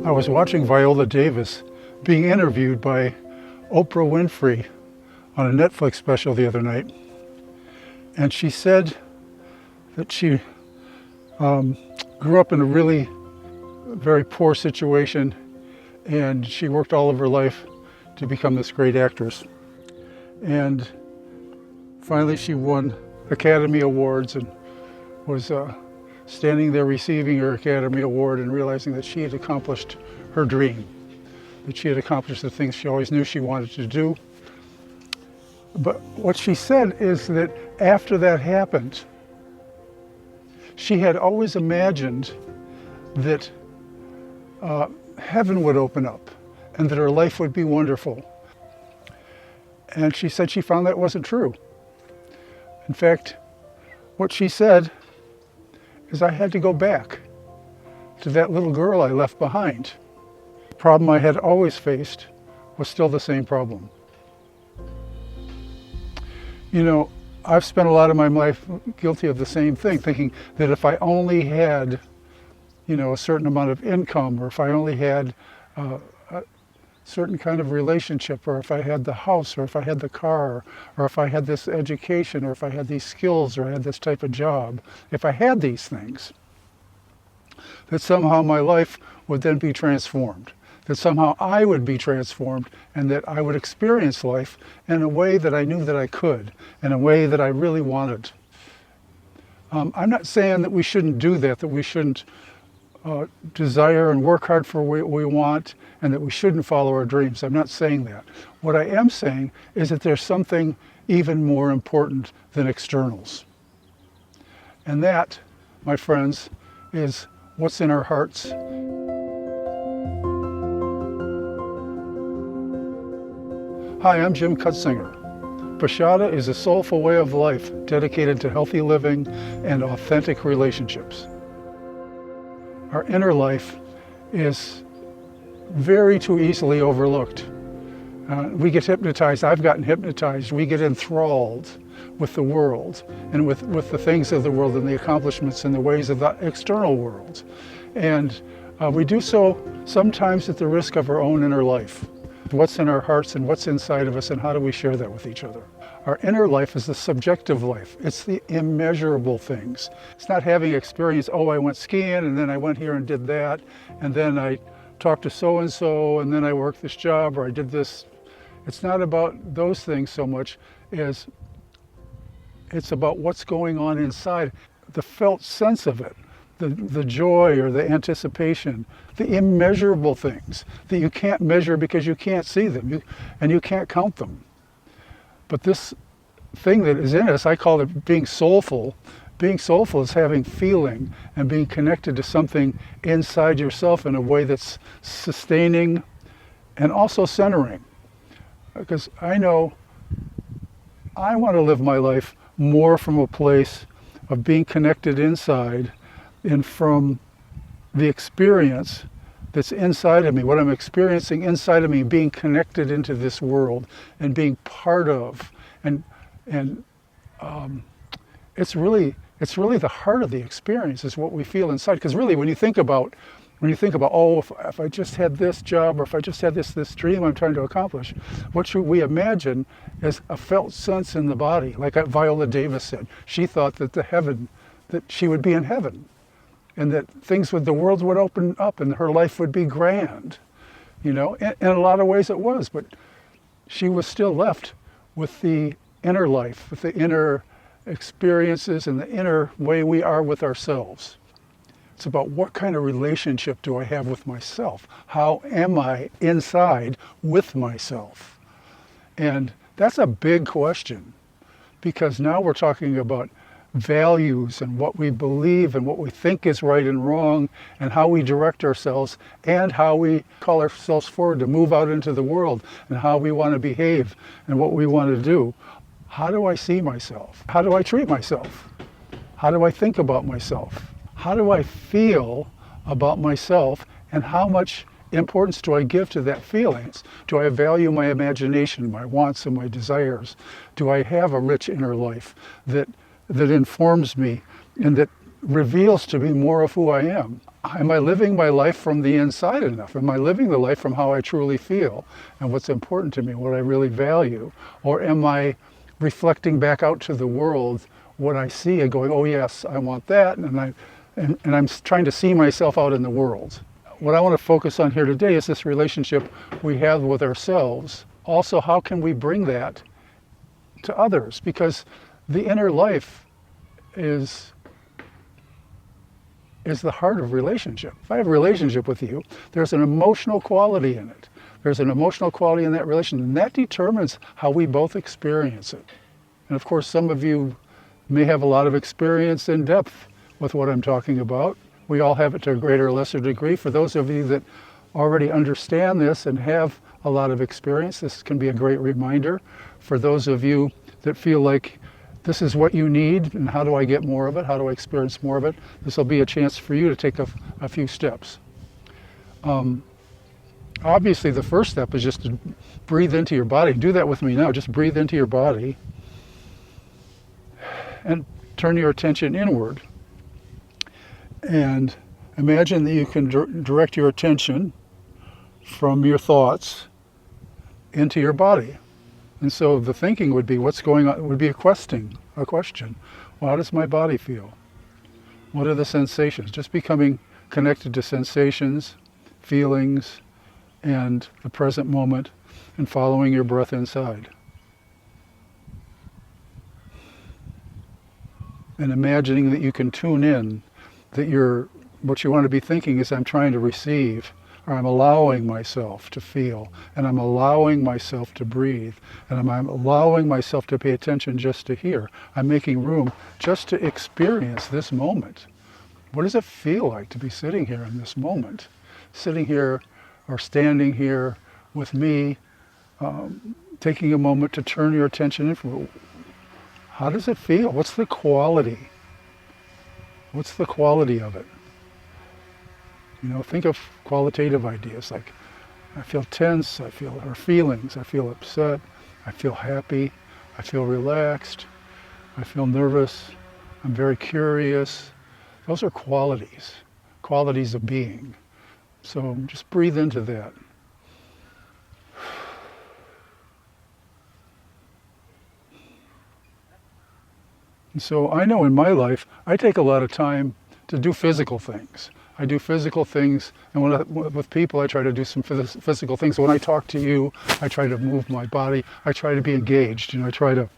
I was watching Viola Davis being interviewed by Oprah Winfrey on a Netflix special the other night. And she said that she grew up in a really very poor situation, and she worked all of her life to become this great actress. And finally she won Academy Awards and was standing there receiving her Academy Award and realizing that she had accomplished her dream, that she had accomplished the things she always knew she wanted to do. But what she said is that after that happened, she had always imagined that heaven would open up and that her life would be wonderful. And she said she found that wasn't true. In fact, what she said is, I had to go back to that little girl I left behind. The problem I had always faced was still the same problem. You know, I've spent a lot of my life guilty of the same thing, thinking that if I only had, you know, a certain amount of income, or if I only had a certain kind of relationship, or if I had the house, or if I had the car, or if I had this education, or if I had these skills, or I had this type of job, if I had these things, that somehow my life would then be transformed, that somehow I would be transformed, and that I would experience life in a way that I knew that I could, in a way that I really wanted. I'm not saying that we shouldn't do that we shouldn't desire and work hard for what we want, and that we shouldn't follow our dreams. I'm not saying that. What I am saying is that there's something even more important than externals. And that, my friends, is what's in our hearts. Hi, I'm Jim Cutzinger. Prashada is a soulful way of life dedicated to healthy living and authentic relationships. Our inner life is very too easily overlooked. We get hypnotized. I've gotten hypnotized. We get enthralled with the world and with the things of the world and the accomplishments and the ways of the external world. And we do so sometimes at the risk of our own inner life. What's in our hearts and what's inside of us, and how do we share that with each other? Our inner life is the subjective life. It's the immeasurable things. It's not having experience, oh, I went skiing and then I went here and did that, and then I talked to so-and-so and then I worked this job or I did this. It's not about those things so much as it's about what's going on inside, the felt sense of it, the joy or the anticipation, the immeasurable things that you can't measure because you can't see them and you can't count them. But this thing that is in us, I call it being soulful. Being soulful is having feeling and being connected to something inside yourself in a way that's sustaining and also centering. Because I know I want to live my life more from a place of being connected inside and from the experience that's inside of me, what I'm experiencing inside of me, being connected into this world and being part of, and it's really the heart of the experience is what we feel inside. Because really, when you think about, oh, if I just had this job, or if I just had this dream I'm trying to accomplish, what should we imagine is a felt sense in the body, like Viola Davis said. She thought that that she would be in heaven, and that the world would open up and her life would be grand, you know. In a lot of ways it was, but she was still left with the inner life, with the inner experiences and the inner way we are with ourselves. It's about what kind of relationship do I have with myself? How am I inside with myself? And that's a big question, because now we're talking about values and what we believe and what we think is right and wrong, and how we direct ourselves and how we call ourselves forward to move out into the world, and how we want to behave and what we want to do. How do I see myself? How do I treat myself? How do I think about myself? How do I feel about myself, and how much importance do I give to that feelings? Do I value my imagination, my wants and my desires? Do I have a rich inner life that that informs me and that reveals to me more of who I am. Am I living my life from the inside enough? Am I living the life from how I truly feel and what's important to me, what I really value? Or am I reflecting back out to the world what I see and going, oh yes, I want that, and I'm trying to see myself out in the world. What I want to focus on here today is this relationship we have with ourselves. Also, how can we bring that to others? Because the inner life is the heart of relationship. If I have a relationship with you, there's an emotional quality in it. There's an emotional quality in that relation, and that determines how we both experience it. And of course, some of you may have a lot of experience in depth with what I'm talking about. We all have it to a greater or lesser degree. For those of you that already understand this and have a lot of experience, this can be a great reminder. For those of you that feel like this is what you need and how do I get more of it, how do I experience more of it, this will be a chance for you to take a few steps. Obviously, the first step is just to breathe into your body. Do that with me now. Just breathe into your body and turn your attention inward. And imagine that you can direct your attention from your thoughts into your body. And so the thinking would be, what's going on, would be a question. Well, how does my body feel? What are the sensations? Just becoming connected to sensations, feelings, and the present moment, and following your breath inside. And imagining that you can tune in, that what you want to be thinking is, I'm trying to receive, or I'm allowing myself to feel, and I'm allowing myself to breathe, and I'm allowing myself to pay attention just to hear. I'm making room just to experience this moment. What does it feel like to be sitting here in this moment? Sitting here or standing here with me, taking a moment to turn your attention in. How does it feel? What's the quality? What's the quality of it? Think of qualitative ideas like, I feel tense, or feelings, I feel upset, I feel happy, I feel relaxed, I feel nervous, I'm very curious. Those are qualities of being. So just breathe into that. And so I know in my life, I take a lot of time to do physical things. I do physical things, and with people, I try to do some physical things. When I talk to you, I try to move my body. I try to be engaged, I try to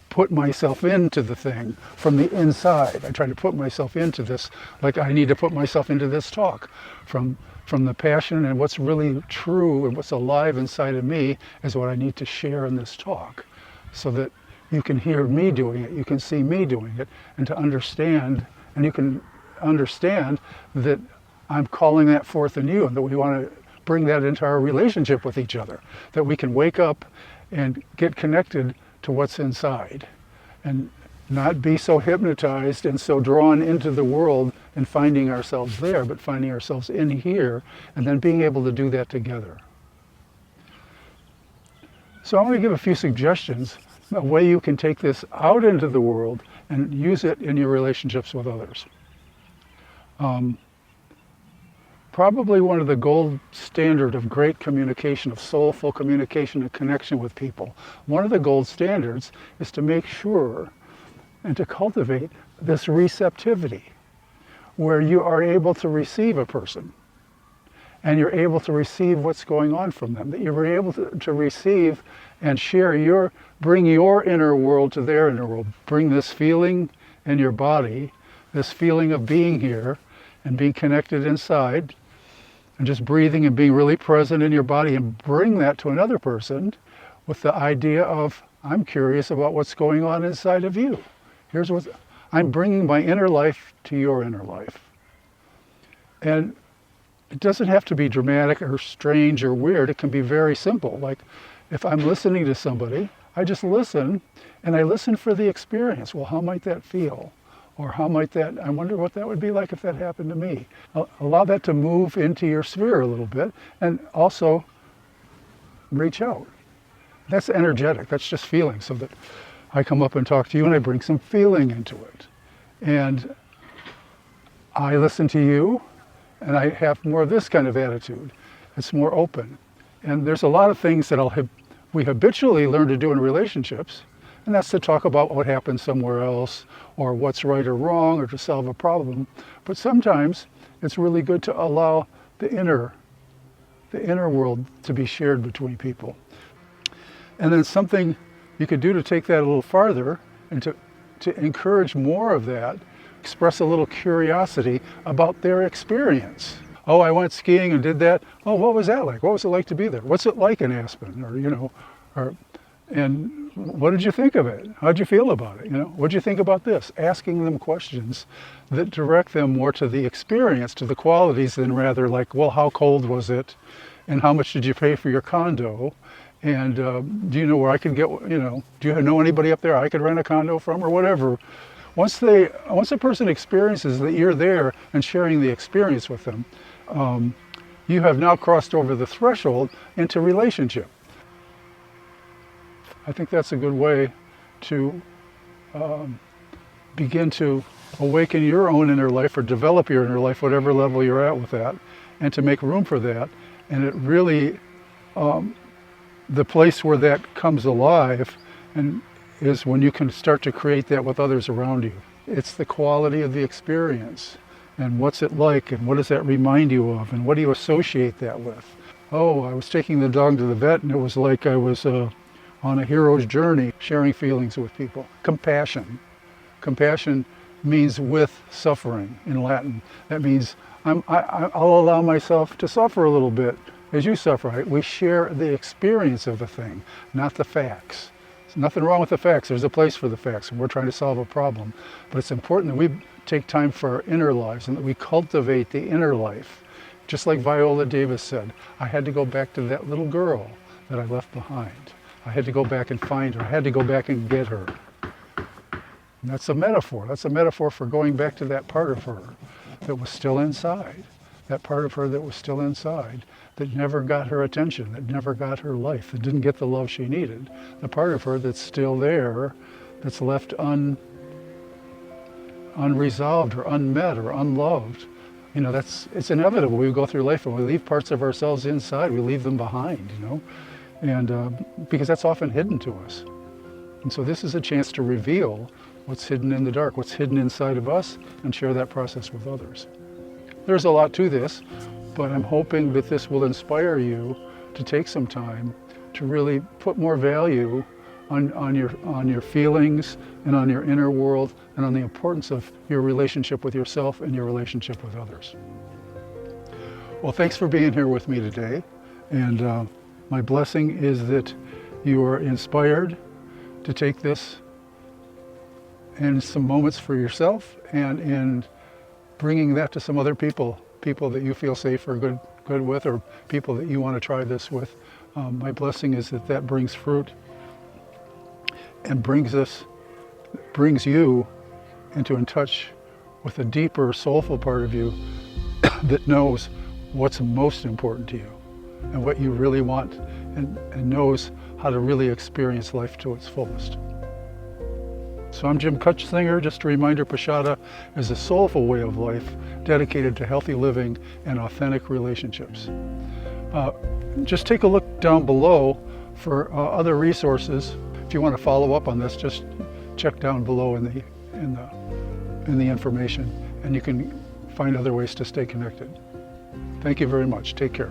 put myself into the thing from the inside. I try to put myself into this, like I need to put myself into this talk. From the passion and what's really true and what's alive inside of me is what I need to share in this talk, so that you can hear me doing it, you can see me doing it, and to understand, and you can understand that I'm calling that forth in you, and that we want to bring that into our relationship with each other, that we can wake up and get connected to what's inside and not be so hypnotized and so drawn into the world and finding ourselves there, but finding ourselves in here, and then being able to do that together. So I'm going to give a few suggestions, a way you can take this out into the world and use it in your relationships with others. Probably one of the gold standard of great communication, of soulful communication and connection with people, one of the gold standards is to make sure and to cultivate this receptivity, where you are able to receive a person, and you're able to receive what's going on from them, that you're able to receive and share bring your inner world to their inner world. Bring this feeling in your body, this feeling of being here and being connected inside, and just breathing and being really present in your body, and bring that to another person with the idea of, I'm curious about what's going on inside of you. I'm bringing my inner life to your inner life. And it doesn't have to be dramatic or strange or weird. It can be very simple. Like if I'm listening to somebody, I just listen, and I listen for the experience. Well, how might that feel? Or I wonder what that would be like if that happened to me. Allow that to move into your sphere a little bit, and also reach out. That's energetic, that's just feeling. So that I come up and talk to you and I bring some feeling into it. And I listen to you and I have more of this kind of attitude. It's more open. And there's a lot of things that we habitually learn to do in relationships, and that's to talk about what happened somewhere else or what's right or wrong or to solve a problem. But sometimes it's really good to allow the inner world to be shared between people. And then something you could do to take that a little farther and to encourage more of that, express a little curiosity about their experience. Oh, I went skiing and did that. Oh, what was that like? What was it like to be there? What's it like in Aspen? And what did you think of it? How'd you feel about it? What'd you think about this? Asking them questions that direct them more to the experience, to the qualities, than rather like, well, how cold was it? And how much did you pay for your condo? And do you know where I could get, do you know anybody up there I could rent a condo from or whatever? Once a person experiences that you're there and sharing the experience with them, you have now crossed over the threshold into relationship. I think that's a good way to begin to awaken your own inner life or develop your inner life, whatever level you're at with that, and to make room for that. And it really, the place where that comes alive and is when you can start to create that with others around you. It's the quality of the experience and what's it like and what does that remind you of and what do you associate that with? Oh, I was taking the dog to the vet and it was like I was on a hero's journey, sharing feelings with people. Compassion. Compassion means with suffering in Latin. That means I'll allow myself to suffer a little bit as you suffer. Right? We share the experience of the thing, not the facts. There's nothing wrong with the facts. There's a place for the facts, and we're trying to solve a problem. But it's important that we take time for our inner lives and that we cultivate the inner life. Just like Viola Davis said, I had to go back to that little girl that I left behind. I had to go back and find her. I had to go back and get her. And that's a metaphor. That's a metaphor for going back to that part of her that was still inside. That part of her that was still inside, that never got her attention, that never got her life, that didn't get the love she needed. The part of her that's still there, that's left unresolved or unmet or unloved. It's inevitable. We go through life and we leave parts of ourselves inside. We leave them behind, and because that's often hidden to us. And so this is a chance to reveal what's hidden in the dark, what's hidden inside of us, and share that process with others. There's a lot to this, but I'm hoping that this will inspire you to take some time to really put more value on your feelings and on your inner world and on the importance of your relationship with yourself and your relationship with others. Well, thanks for being here with me today. And my blessing is that you are inspired to take this in some moments for yourself and in bringing that to some other people that you feel safe or good with, or people that you want to try this with. My blessing is that brings fruit and brings you in touch with a deeper, soulful part of you that knows what's most important to you and what you really want and knows how to really experience life to its fullest. So I'm Jim Kutzinger. Just a reminder, Prashada is a soulful way of life dedicated to healthy living and authentic relationships. Just take a look down below for other resources. If you want to follow up on this, just check down below in the information, and you can find other ways to stay connected. Thank you very much. Take care.